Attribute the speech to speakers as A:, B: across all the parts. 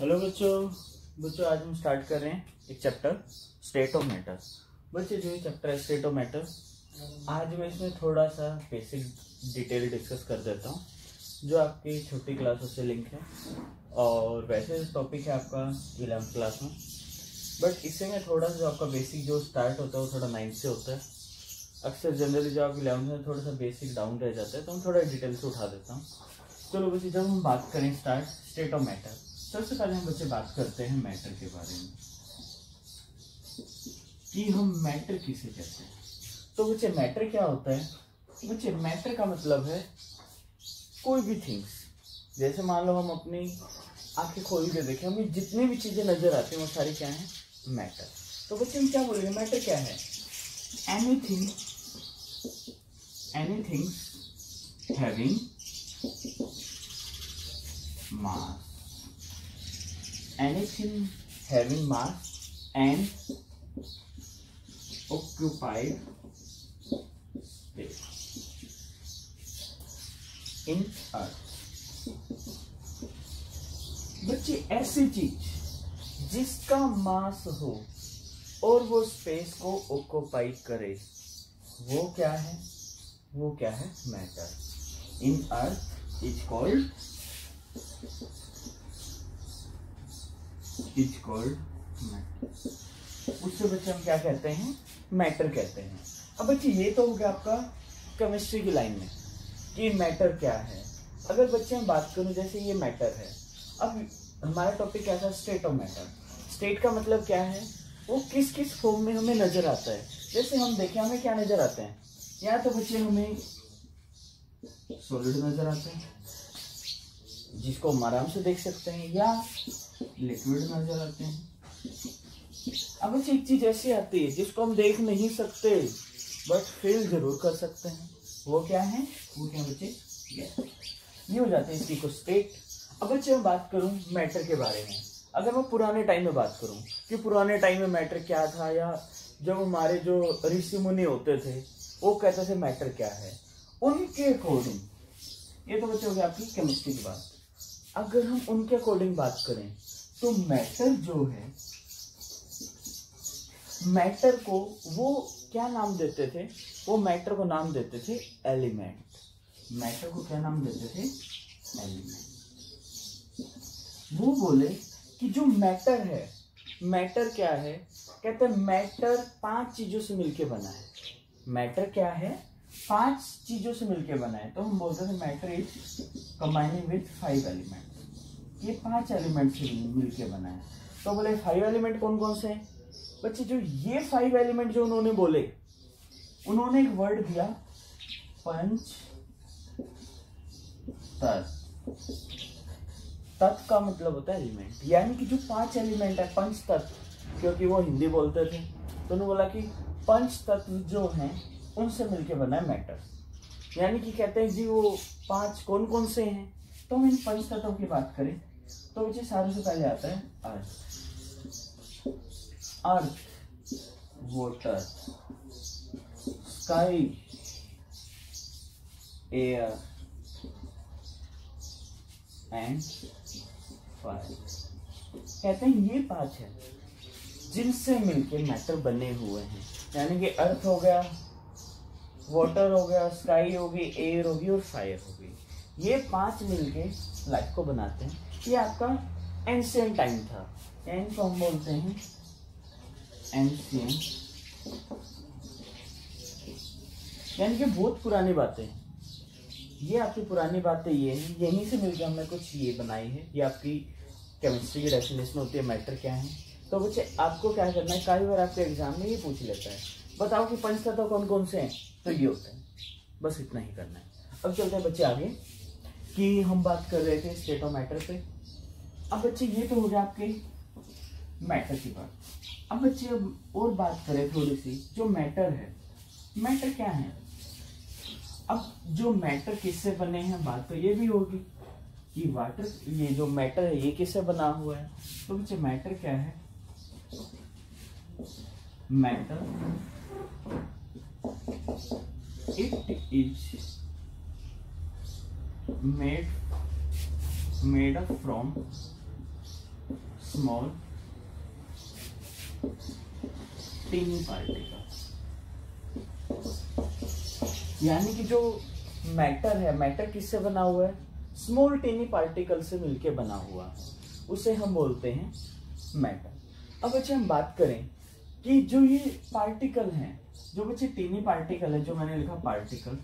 A: Hello बच्चों आज हम स्टार्ट कर रहे हैं एक चैप्टर स्टेट ऑफ मैटर। बच्चे जो ये चैप्टर है स्टेट ऑफ मैटर, आज मैं इसमें थोड़ा सा बेसिक डिटेल डिस्कस कर देता हूँ जो आपकी छोटी क्लासों से लिंक है। और वैसे टॉपिक है आपका 11th क्लास में, बट इससे मैं थोड़ा सा जो आपका बेसिक जो स्टार्ट होता है वो थोड़ा 9th से होता है। अक्सर जनरली जो आप 11th में थोड़ा सा बेसिक डाउन रह जाता है, तो हम थोड़ा डिटेल से उठा देता हूँ। चलो बच्चे, जब हम बात करें स्टेट ऑफ मैटर, सबसे पहले हम बच्चे बात करते हैं मैटर के बारे में कि हम मैटर किसे कहते हैं। तो बच्चे मैटर क्या होता है? बच्चे मैटर का मतलब है कोई भी थिंग्स। जैसे मान लो हम अपनी आंखें खोल के देखें, हमें जितनी भी चीजें नजर आती हैं वो सारी क्या है? मैटर। तो बच्चे हम क्या बोलेंगे? मैटर क्या है? Anything having mass, anything having mass and occupied space in earth। बच्चे ऐसी चीज जिसका मास हो और वो स्पेस को ऑक्यूपाई करे, वो क्या है? वो क्या है? Matter in earth is called matter. उससे बच्चे हम क्या कहते हैं? मैटर कहते हैं। अब बच्चे ये तो हो गया आपका केमिस्ट्री की लाइन में कि मैटर क्या है। अगर बच्चे हम बात करूं, जैसे ये मैटर है, अब हमारा टॉपिक क्या था? State of matter. स्टेट का मतलब क्या है? वो किस किस फॉर्म में हमें नजर आता है। जैसे हम देखें, हमें क्या नजर आते हैं? या तो बच्चे हमें सॉलिड नजर आते हैं जिसको हम आराम से देख सकते हैं, या लिक्विड नजर आते हैं। अब एक चीज ऐसी आती है जिसको हम देख नहीं सकते बट फील जरूर कर सकते हैं, वो क्या है? वो क्या बच्चे? ये हो जाते हैं इसकी को स्टेट। अब बच्चे मैं बात करूं मैटर के बारे में, अगर मैं पुराने टाइम में बात करूं कि पुराने टाइम में मैटर क्या था, या जब हमारे जो ऋषि मुनि होते थे वो कहते थे मैटर क्या है, उनके अकॉर्डिंग, ये तो बच्चे हो गया आपकी केमिस्ट्री की बात। अगर हम उनके अकॉर्डिंग बात करें तो मैटर जो है, मैटर को वो क्या नाम देते थे? वो मैटर को नाम देते थे एलिमेंट। मैटर को क्या नाम देते थे? एलिमेंट। वो बोले कि जो मैटर है, मैटर क्या है? कहते हैं मैटर 5 चीजों से मिलके बना है। मैटर क्या है? 5 चीजों से मिलके बना है। तो हम बोलते थे matter is combining with 5 element. ये 5 एलिमेंट से मिलके बना है। तो बोले 5 एलिमेंट कौन कौन से हैं? बच्चे जो ये 5 एलिमेंट जो उन्होंने बोले, उन्होंने एक वर्ड दिया पंच तत्व। तत्व का मतलब होता है एलिमेंट, यानी कि जो 5 एलिमेंट है पंच तत्व, क्योंकि वो हिंदी बोलते थे तो उन्होंने बोला कि पंच तत्व जो हैं उनसे मिलके बना है मैटर। यानी कि कहते हैं जी वो 5 कौन कौन से हैं? तो हम इन पंच तत्वों की बात करें तो बच्चे सारे से पहले आता है earth. Earth, water, sky, air and fire. कहते हैं ये 5 है जिनसे मिलके मैटर बने हुए हैं। यानी कि अर्थ हो गया, वाटर हो गया, स्काई होगी, एयर होगी और फायर होगी। ये 5 मिलके लाइफ को बनाते हैं। ये आपका एंशिएंट टाइम था, यानी को हम बोलते हैं एंशिएंट, यानी कि बहुत पुरानी बातें। ये आपकी पुरानी बातें ये है, यहीं से मिलकर हमने कुछ ये बनाई है। ये आपकी केमिस्ट्री की डेफिनेशन होती है मैटर क्या है। तो बच्चे आपको क्या करना है, कई बार आपके एग्जाम में ये पूछ लेता है, बताओ कि पंचतत्व कौन कौन से हैं? तो ये होते हैं। बस इतना ही करना है। अब चलते हैं बच्चे आगे, कि हम बात कर रहे थे स्टेट ऑफ मैटर पे। अब बच्चे ये तो हो गया आपके मैटर की बात। अब बच्चे और बात करें थोड़ी सी, जो मैटर है, मैटर क्या है? अब जो मैटर किससे बने हैं, बात तो ये भी होगी कि वाटर, ये जो मैटर है ये किससे बना हुआ है। तो बच्चे मैटर क्या है? Matter it is made up from small tiny particle, यानी कि जो मैटर है, मैटर किससे बना हुआ है? स्मॉल टीनी पार्टिकल से मिलके बना हुआ है, उसे हम बोलते हैं मैटर। अब बच्चे हम बात करें कि जो ये पार्टिकल हैं, जो बच्चे टीनी पार्टिकल है, जो मैंने लिखा पार्टिकल,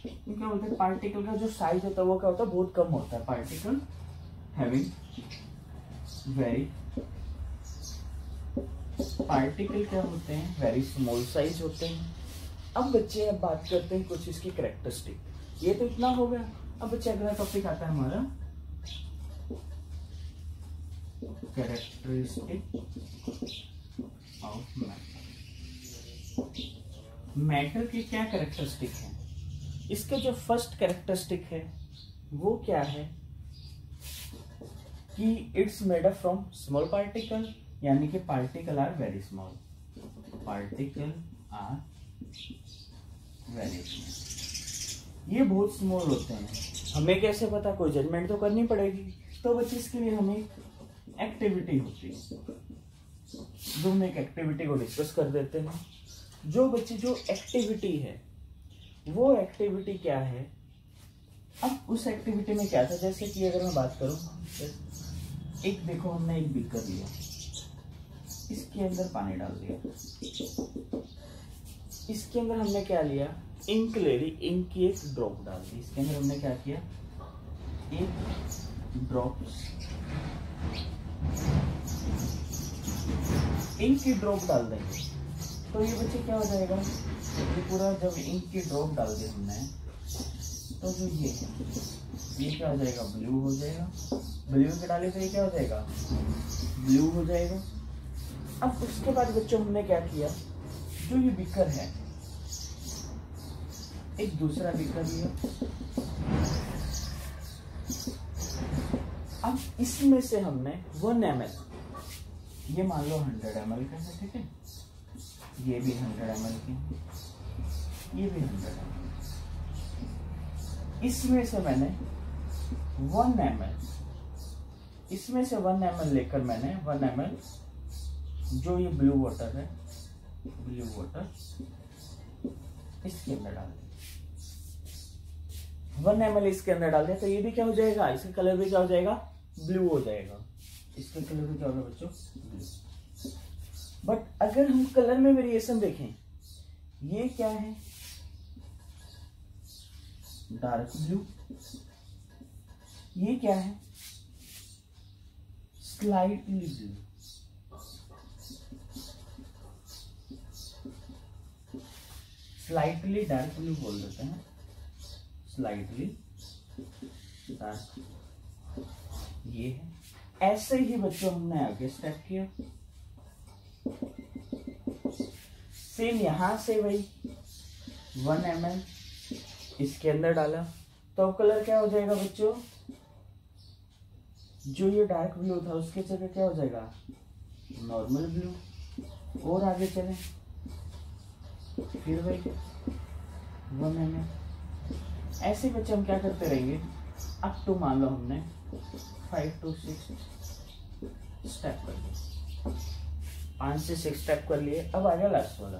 A: क्या बोलते हैं? पार्टिकल का जो साइज होता है वो क्या होता है? बहुत कम होता है। पार्टिकल हैविंग वेरी, पार्टिकल क्या होते हैं? वेरी स्मॉल साइज होते हैं। अब बच्चे अब बात करते हैं कुछ इसकी कैरेक्टरिस्टिक। ये तो इतना हो गया। अब बच्चे अगला टॉपिक आता है हमारा कैरेक्टरिस्टिक ऑफ मैटर। मैटर की क्या कैरेक्टरिस्टिक है? इसका जो फर्स्ट कैरेक्टरिस्टिक है वो क्या है कि it's made up from small particle, यानी कि particle are very small, particle are very small, ये बहुत स्मॉल होते हैं। हमें कैसे पता? कोई जजमेंट तो करनी पड़ेगी। तो बच्चे इसके लिए हमें एक्टिविटी होती है, जो हम एक एक्टिविटी को डिस्कस कर देते हैं। जो बच्चे जो एक्टिविटी है वो एक्टिविटी क्या है? अब उस एक्टिविटी में क्या था? जैसे कि अगर मैं बात करूं, एक देखो हमने एक बीकर लिया, इसके अंदर पानी डाल दिया, इसके अंदर हमने क्या लिया? इंक ले ली, इंक की एक ड्रॉप डाल दी। इसके अंदर हमने क्या किया? एक ड्रॉप इंक की ड्रॉप डाल देंगे तो ये बच्चे क्या हो जाएगा? ये पूरा जब इंक की ड्रॉप डाल दी हमने तो जो ये क्या हो जाएगा? ब्लू हो जाएगा। ब्लू के डाले तो ये क्या हो जाएगा? ब्लू हो जाएगा। अब उसके बाद बच्चों हमने क्या किया? जो ये बीकर है, एक दूसरा बीकर लिया, अब इसमें से हमने 1 ml, ये मान लो 100 ml का है, ठीक है, ये भी 100 ml की, ये भी 100 ml, इसमें से मैंने 1 ml, इसमें से 1 ml लेकर मैंने 1 ml जो ये ब्लू वाटर है, ब्लू वाटर इसके अंदर डाल दिया, 1 ml इसके अंदर डाल दिया तो ये भी क्या हो जाएगा? इसका कलर भी क्या हो जाएगा? ब्लू हो जाएगा। इसका कलर भी क्या होगा बच्चों? ब्लू। बट अगर हम कलर में वेरिएशन देखें, ये क्या है? डार्क ब्लू, ये क्या है? Slightly blue. Slightly dark blue बोल देते हैं, स्लाइटली डार्क, ये है। ऐसे ही बच्चों हमने आगे स्टेप किया, सेम यहां से वही 1 ml इसके अंदर डाला तो कलर क्या हो जाएगा बच्चों? जो ये डार्क ब्लू था उसके जगह क्या हो जाएगा? Normal blue. और आगे चलें, फिर वही 1 ml। ऐसे बच्चे हम क्या करते रहेंगे? अब तो मान लो हमने 5 to 6 स्टेप कर लिए, 5 से 6 स्टेप कर लिए। अब आ गया लास्ट वाला।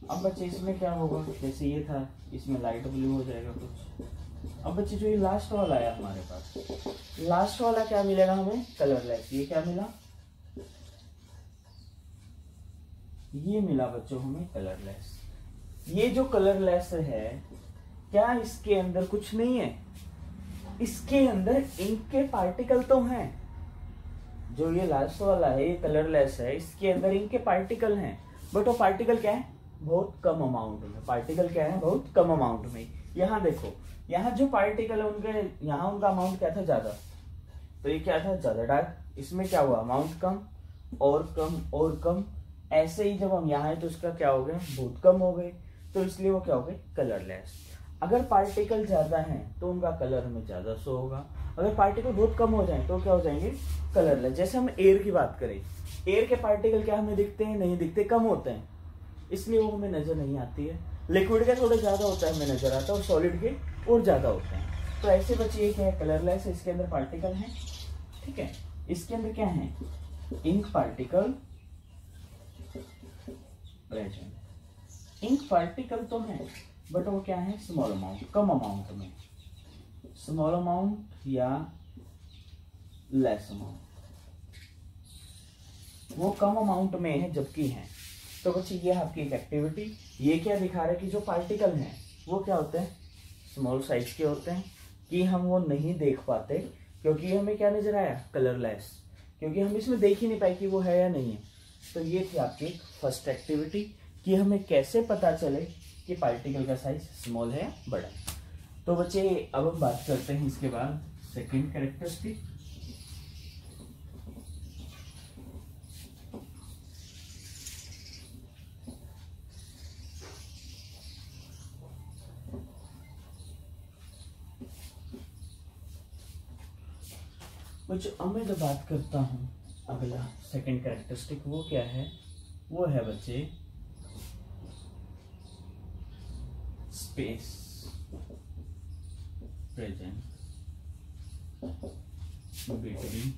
A: अब बच्चे इसमें क्या होगा? जैसे ये था, इसमें लाइट ब्लू हो जाएगा कुछ। अब बच्चे जो ये लास्ट वाला आया हमारे पास, लास्ट वाला क्या मिलेगा हमें? कलरलेस। ये क्या मिला? ये मिला बच्चों हमें कलरलेस। ये जो कलरलेस है, क्या इसके अंदर कुछ नहीं है? इसके अंदर इंक के पार्टिकल तो हैं। जो ये लास्ट वाला है, ये कलरलेस है, इसके अंदर इंक के पार्टिकल हैं, बट वो पार्टिकल क्या है? बहुत कम अमाउंट में। पार्टिकल क्या है? बहुत कम अमाउंट में। यहाँ देखो, यहाँ जो पार्टिकल है उनके, यहाँ उनका अमाउंट क्या था? ज्यादा। तो ये क्या था? ज्यादा डार्क। इसमें क्या हुआ? अमाउंट कम और कम और कम। ऐसे ही जब हम यहाँ आए तो उसका क्या हो गया? बहुत कम हो गए, तो इसलिए वो क्या हो गए? कलरलेस। अगर पार्टिकल ज्यादा हैं तो उनका कलर हमें ज्यादा शो होगा, अगर पार्टिकल बहुत कम हो जाए तो क्या हो जाएंगे? कलरलेस। जैसे हम एयर की बात करें, एयर के पार्टिकल क्या हमें दिखते हैं? नहीं दिखते, कम होते हैं, इसलिए वो हमें नजर नहीं आती है। लिक्विड के थोड़े ज्यादा होता है, हमें नजर आता है, और सॉलिड के और ज्यादा होते हैं। तो ऐसे बच्चे ये क्या है, कलरलेस है, इसके अंदर पार्टिकल है, ठीक है। इसके अंदर क्या है, ink particle present. Ink particle तो है बट वो क्या है, स्मॉल अमाउंट, कम अमाउंट में, स्मॉल अमाउंट या लेस अमाउंट, वो कम अमाउंट में है जबकि है। तो बच्चे ये आपकी एक एक्टिविटी, ये क्या दिखा रहा है कि जो पार्टिकल हैं वो क्या होते हैं, स्मॉल साइज के होते हैं, कि हम वो नहीं देख पाते क्योंकि हमें क्या नजर आया, कलरलेस, क्योंकि हम इसमें देख ही नहीं पाए कि वो है या नहीं है। तो ये थी आपकी फर्स्ट एक्टिविटी कि हमें कैसे पता चले कि पार्टिकल का साइज स्मॉल है या बड़ा है। तो बच्चे अब हम बात करते हैं इसके बाद सेकंड कैरेक्टरिस्टिक। बच्चों अब मैं जो बात करता हूँ अगला सेकंड कैरेक्टरिस्टिक, वो क्या है, वो है बच्चे स्पेस प्रेजेंट बिटवीन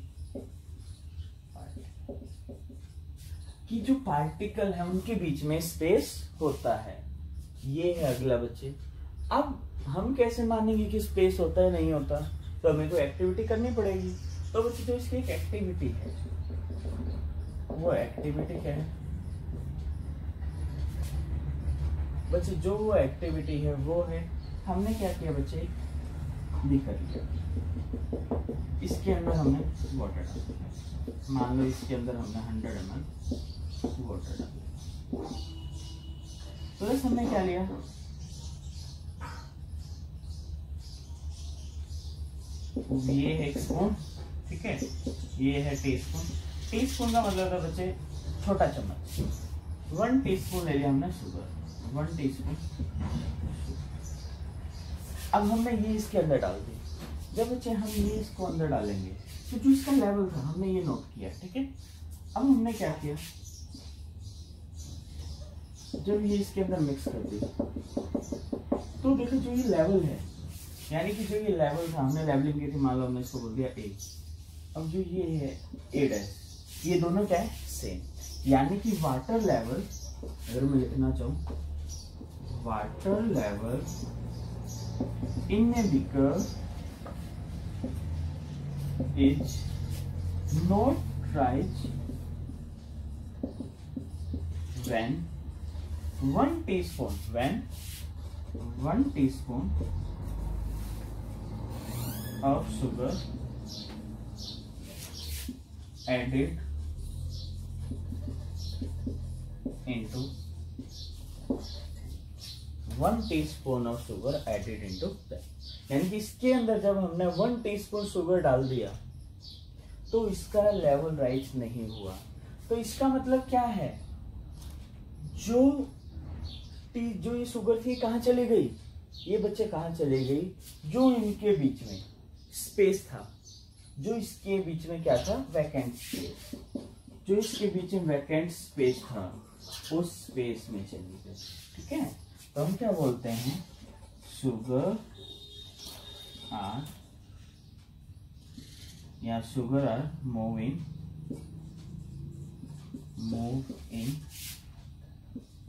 A: पार्टिकल, कि जो पार्टिकल है उनके बीच में स्पेस होता है। ये है अगला बच्चे। अब हम कैसे मानेंगे कि स्पेस होता है नहीं होता, तो हमें तो एक्टिविटी करनी पड़ेगी। तो बच्चे जो इसकी एक एक्टिविटी है, वो एक्टिविटी क्या है बच्चे, जो वो एक्टिविटी है वो है, हमने क्या किया बच्चे, कर लिया, इसके अंदर हमने वाटर डाला, मान लो इसके अंदर हमने 100 ml वाटर डाला। तो बस हमने क्या लिया, ये है एक स्पून, ठीक है, ये है टीस्पून। टीस्पून का मतलब है बच्चे छोटा चम्मच, 1 टीस्पून ले लिया हमने शुगर, 1 टीस्पून। अब हमने ये इसके अंदर डाल दी। जब बच्चे हम ये इसको अंदर डालेंगे तो जो इसका लेवल था हमने ये नोट किया, ठीक है। अब हमने क्या किया, जब ये इसके अंदर मिक्स कर दिया तो देखो जो ये लेवल है, यानी कि जो ये लेवल था, हमने लेवलिंग की थी, मान लो हमने इसको बोल दिया A। अब जो ये है A', ये दोनों क्या है, सेम, यानी कि वाटर लेवल, अगर मैं लिखना चाहूं, water level in a beaker is not rise when 1 teaspoon of sugar added into 1 teaspoon of sugar added into that, यानी कि इसके अंदर जब हमने 1 टीस्पून शुगर डाल दिया तो इसका लेवल राइज नहीं हुआ। तो इसका मतलब क्या है, जो ये शुगर थी कहाँ चली गई, ये बच्चे कहाँ चली गई, जो इनके बीच में स्पेस था, जो इसके बीच में क्या था, वैकेंट स्पेस, जो इसके बीच में वैकेंट स्पेस था उस स्पेस में चली गई, ठीक है। तो हम क्या बोलते हैं, sugar are move in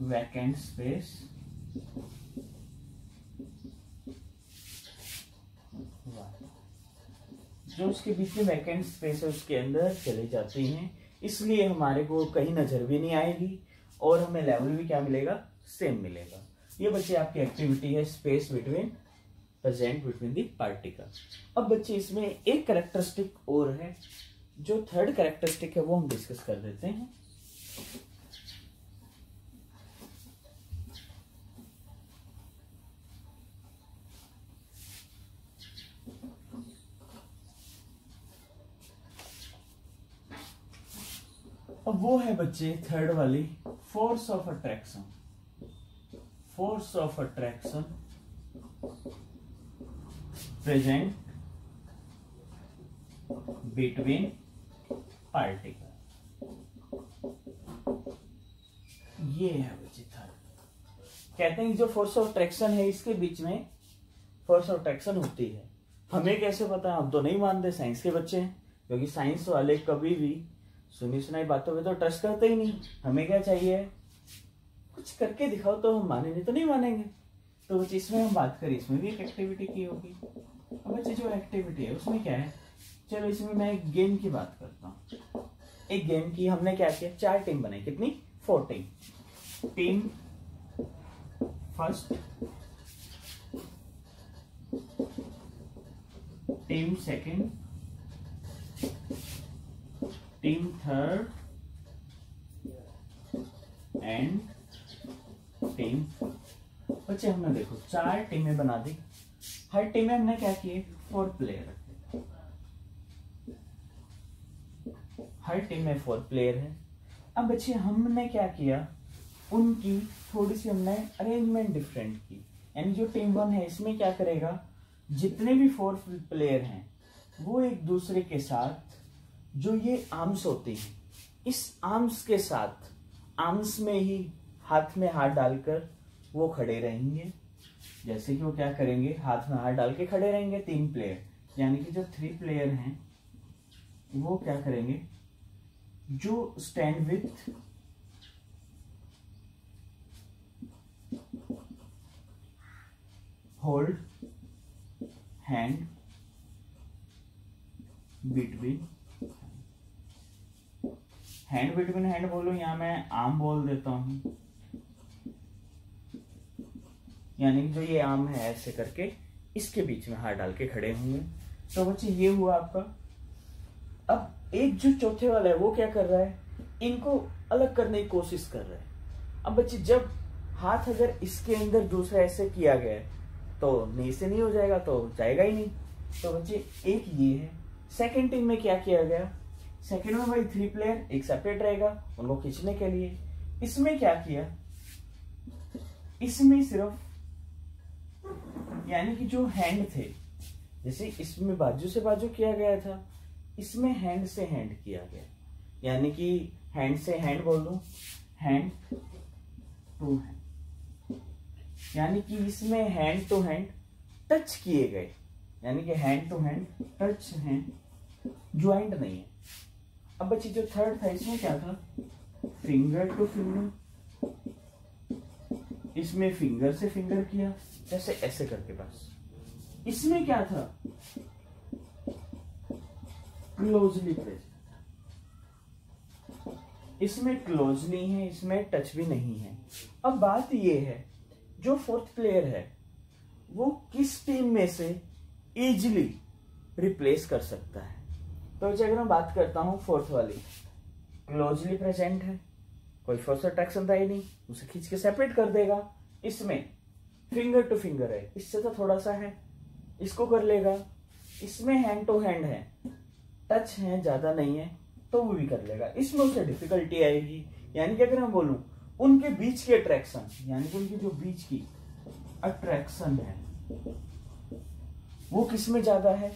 A: vacant space जो उसके बीच में वैकेंट स्पेस है उसके अंदर चले जाती हैं, इसलिए हमारे को कहीं नजर भी नहीं आएगी और हमें लेवल भी क्या मिलेगा, सेम मिलेगा। ये बच्चे आपकी एक्टिविटी है space between present between the particle. अब बच्चे इसमें एक कैरेक्टरिस्टिक और है, जो थर्ड कैरेक्टरिस्टिक है वो हम डिस्कस कर देते हैं। अब वो है बच्चे थर्ड वाली, force of attraction. Force of attraction present between particle, ये है बच्चे थर्ड। कहते हैं जो फोर्स ऑफ अट्रैक्शन है इसके बीच में फोर्स ऑफ अट्रैक्शन होती है, हमें कैसे पता, हम तो नहीं मानते, साइंस के बच्चे हैं, क्योंकि साइंस वाले कभी भी सुनी सुनाई बातों पे तो ट्रस्ट करते ही नहीं। हमें क्या चाहिए, कुछ करके दिखाओ तो हम मानेंगे, तो नहीं मानेंगे। तो बच्चे इसमें हम बात करें, इसमें भी एक एक्टिविटी की होगी। अब बच्चे जो एक्टिविटी है उसमें क्या है, चलो इसमें मैं एक गेम की बात करता हूँ। एक गेम की हमने क्या किया, 4 टीम बनाई, कितनी, 4 team. Team first, team second, team third and team. बच्चे हमने देखो 4 टीमें बना दी। हर टीम में हमने क्या किए, 4 प्लेयर रखे। हर टीम में 4 प्लेयर है। अब बच्चे हमने क्या किया, उनकी थोड़ी सी हमने अरेंजमेंट डिफरेंट की। यानी जो टीम 1 है इसमें क्या करेगा, जितने भी 4 प्लेयर हैं वो एक दूसरे के साथ जो ये आर्म्स होती हैं, इस आर्म्स के साथ आर्म्स में ही हाथ में हाथ डालकर वो खड़े रहेंगे। जैसे कि वो क्या करेंगे, हाथ में हाथ डाल के खड़े रहेंगे 3 प्लेयर। यानी कि जो 3 प्लेयर हैं वो क्या करेंगे, जो stand with hold hand between, hand between hand बोलो, यहां मैं आर्म बोल देता हूं। यानी कि जो ये आर्म है ऐसे करके इसके बीच में हाथ डाल के खड़े होंगे। तो बच्चे ये हुआ आपका। अब एक जो चौथे वाला है वो क्या कर रहा है, इनको अलग करने की कोशिश कर रहा है। अब बच्चे जब हाथ अगर इसके अंदर दूसरा ऐसे किया गया है तो नहीं से नहीं हो जाएगा, तो जाएगा ही नहीं। तो बच्चे एक ये है। सेकेंड टीम में क्या किया गया, सेकेंड में भाई 3 प्लेयर एक सेपरेट रहेगा उनको खींचने के लिए। इसमें क्या किया, इसमें सिर्फ यानी कि जो हैंड थे, जैसे इसमें बाजू से बाजू किया गया था, इसमें हैंड से हैंड किया गया। यानी कि हैंड से हैंड बोल दूं, हैंड टू हैंड। यानी कि इसमें हैंड टू हैंड टच किए गए, यानी कि हैंड टू हैंड टच है, ज्वाइंट नहीं है। अब बच्चे जो थर्ड था इसमें क्या था, फिंगर टू फिंगर। इसमें फिंगर से फिंगर किया, जैसे ऐसे करके बस। इसमें क्या था, क्लोजली प्रेजेंट। इसमें क्लोजली है, इसमें टच भी नहीं है। अब बात ये है, जो 4th प्लेयर है वो किस टीम में से इजीली रिप्लेस कर सकता है। तो अगर मैं बात करता हूं 4th वाली, क्लोजली प्रेजेंट है, कोई फोर्स अट्रैक्शन था ही नहीं, उसे खींच के सेपरेट कर देगा। इसमें फिंगर टू फिंगर है, इससे तो थोड़ा सा है, इसको कर लेगा। इसमें हैंड टू हैंड है, टच है, ज्यादा नहीं है, तो वो भी कर लेगा। इसमें उसे डिफिकल्टी आएगी। यानी कि अगर मैं बोलूं उनके बीच की अट्रैक्शन, यानी कि उनकी जो बीच की अट्रैक्शन है वो किस में ज्यादा है,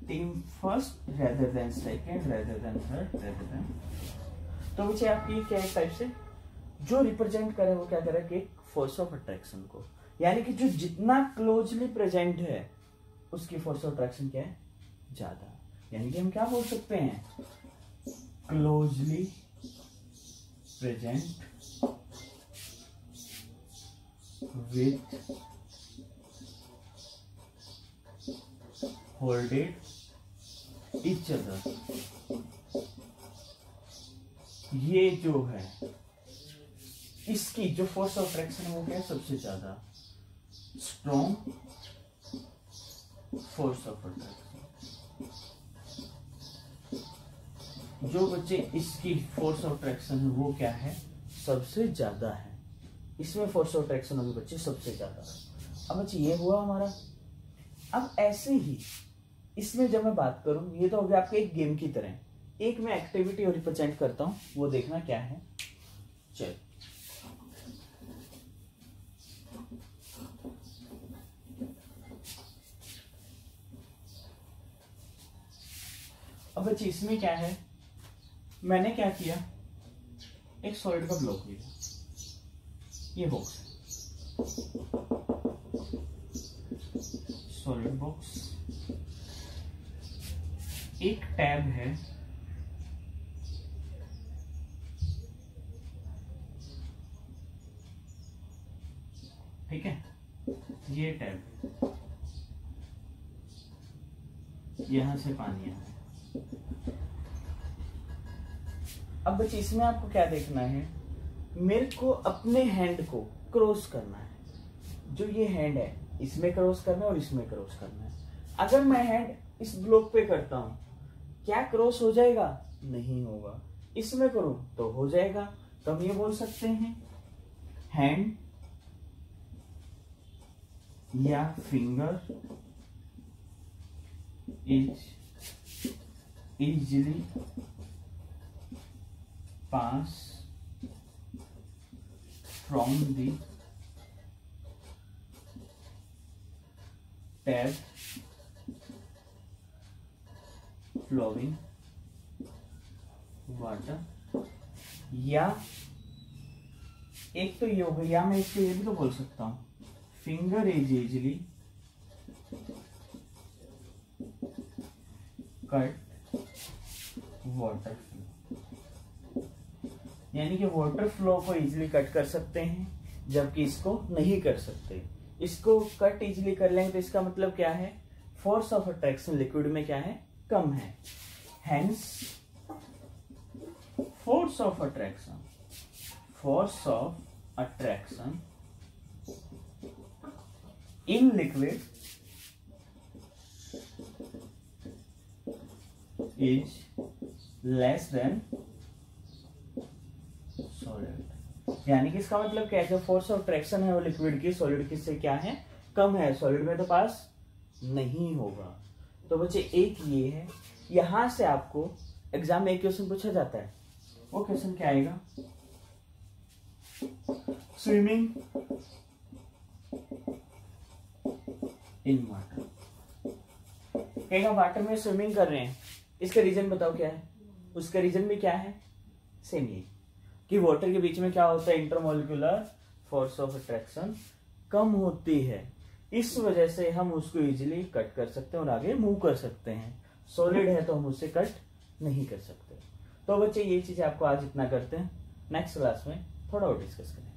A: team first rather than second rather than third rather than. तो बच्चे आपकी क्या एक टाइप से जो रिप्रेजेंट करे वो क्या करे कि फोर्स ऑफ अट्रैक्शन को। यानी कि जो जितना क्लोजली प्रेजेंट है उसकी फोर्स ऑफ अट्रैक्शन क्या है, ज्यादा। यानी कि हम क्या बोल सकते हैं, closely present with holded each other. ये जो है इसकी जो फोर्स ऑफ अट्रैक्शन है वो क्या है, सबसे ज्यादा स्ट्रॉन्ग फोर्स ऑफ अट्रैक्शन। जो बच्चे इसकी फोर्स ऑफ अट्रैक्शन है वो क्या है, सबसे ज्यादा है। इसमें फोर्स ऑफ अट्रैक्शन होगी बच्चे सबसे ज्यादा। अब बच्चे ये हुआ हमारा। अब ऐसे ही इसमें जब मैं बात करूं, ये तो हो गया आपके एक गेम की तरह। एक मैं एक्टिविटी और रिप्रेजेंट करता हूं, वो देखना क्या है। चल अब बच्चे इसमें क्या है, मैंने क्या किया, एक सॉलिड का ब्लॉक लिया, ये बॉक्स है, सॉलिड बॉक्स। एक टैब है, ठीक है, ये टैब, यहां से पानी आ रहा है। अब बच्चे इसमें आपको क्या देखना है, मेरे को अपने हैंड को क्रॉस करना है। जो ये हैंड है इसमें क्रॉस करना है और इसमें क्रॉस करना है। अगर मैं हैंड इस ब्लॉक पे करता हूं, क्या क्रॉस हो जाएगा? नहीं होगा। इसमें करूं तो हो जाएगा। तो हम ये बोल सकते हैं हैंड या finger is easily pass from the tap flowing water। या एक तो ये हो गया, या मैं इसको ये भी तो बोल सकता हूं finger is easily cut water flow, यानी कि वाटर फ्लो को इजीली कट कर सकते हैं, जबकि इसको नहीं कर सकते। इसको कट इजीली कर लेंगे तो इसका मतलब क्या है, फोर्स ऑफ अट्रैक्शन लिक्विड में क्या है, कम है। Hence force of attraction in liquid is less than solid। यानी कि इसका मतलब क्या है, जो फोर्स ऑफ ट्रैक्शन है वो लिक्विड की सॉलिड की से क्या है, कम है। सॉलिड में तो पास नहीं होगा। तो बच्चे एक ये है। यहां से आपको एग्जाम में एक क्वेश्चन पूछा जाता है, वो क्वेश्चन क्या आएगा, स्विमिंग इन वाटर। कहेगा वाटर में स्विमिंग कर रहे हैं, इसका रीजन बताओ क्या है। उसका रीजन भी क्या है, सेम ही कि वाटर के बीच में क्या होता है, इंटरमोलिकुलर फोर्स ऑफ अट्रैक्शन कम होती है। इस वजह से हम उसको इजीली कट कर सकते हैं और आगे मूव कर सकते हैं। सॉलिड है तो हम उसे कट नहीं कर सकते। तो बच्चे ये चीज आपको आज इतना करते हैं, नेक्स्ट क्लास में थोड़ा और डिस्कस करें।